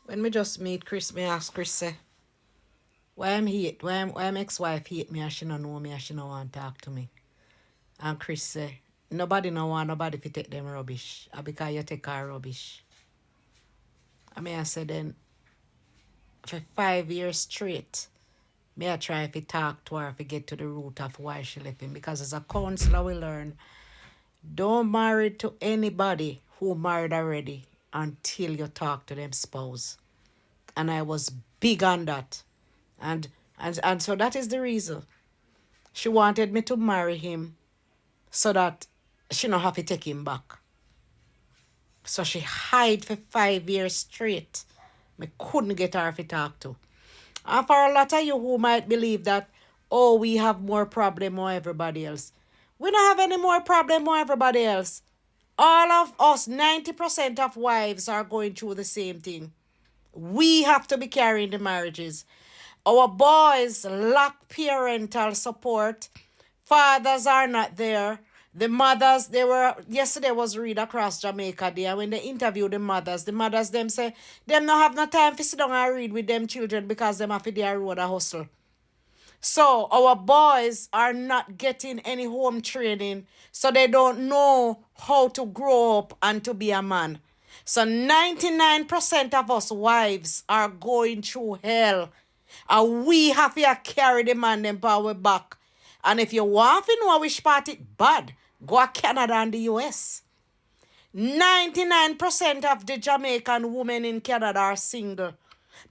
When me just meet Chris, me ask Chris say, why I'm ex-wife hate me and she don't know me and she don't want to talk to me. And Chris say, nobody no want nobody to take them rubbish. Because you take her rubbish. I say then for 5 years straight, me I try to talk to her to get to the root of why she left him. Because as a counselor we learn, don't marry to anybody who married already until you talk to them spouse. And I was big on that. And so that is the reason. She wanted me to marry him so that she not have to take him back. So she hide for 5 years straight. Me couldn't get her to talk to. And for a lot of you who might believe that, oh, we have more problem than everybody else. We don't have any more problem than everybody else. All of us, 90% of wives are going through the same thing. We have to be carrying the marriages. Our boys lack parental support. Fathers are not there. The mothers, they were, yesterday was read across Jamaica there. When they interview the mothers them say, them not have no time to sit down and read with them children because them have to their road a hustle. So our boys are not getting any home training, so they don't know how to grow up and to be a man. So 99% of us wives are going through hell. And we have to carry the man them power back. And if you want to know which part it bad, go to Canada and the US. 99% of the Jamaican women in Canada are single.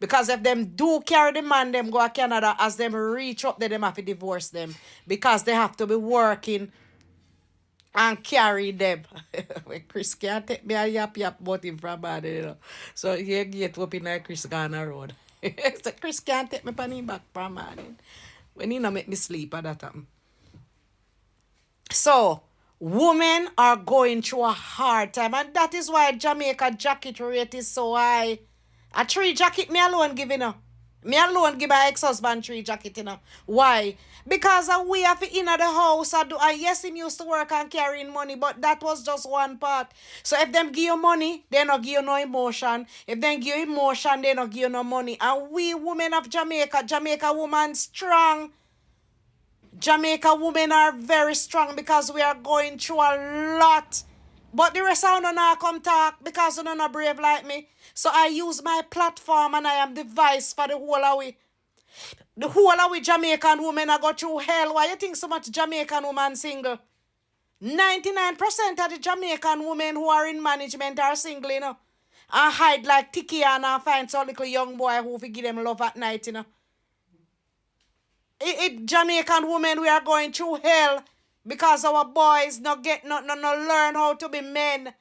Because if them do carry the man, them go to Canada, as them reach up there, them have to divorce them. Because they have to be working and carry them. When Chris can't take me a yap about him from bad, you know. So he get up in a Chris Ghana road. So Chris can't take me pan him back from morning. When he not make me sleep at that time. So women are going through a hard time, and that is why Jamaica jacket rate is so high. A 3 jacket me alone give, you know. Me alone give my ex-husband 3 jacket, you know. Why? Because we have to in the house and do, and yes, him used to work and carrying money, but that was just one part. So if them give you money, they not give you no emotion. If they give you emotion, they not give you no money. And we women of Jamaica woman strong. Jamaica women are very strong because we are going through a lot. But the rest of them not come talk because they're not brave like me. So I use my platform and I am the voice for the whole of we. The whole of we Jamaican women are go through hell. Why you think so much Jamaican woman single? 99% of the Jamaican women who are in management are single, you know. And hide like Tiki and find some little young boy who will give them love at night, you know. Jamaican women, we are going through hell because our boys not get no learn how to be men.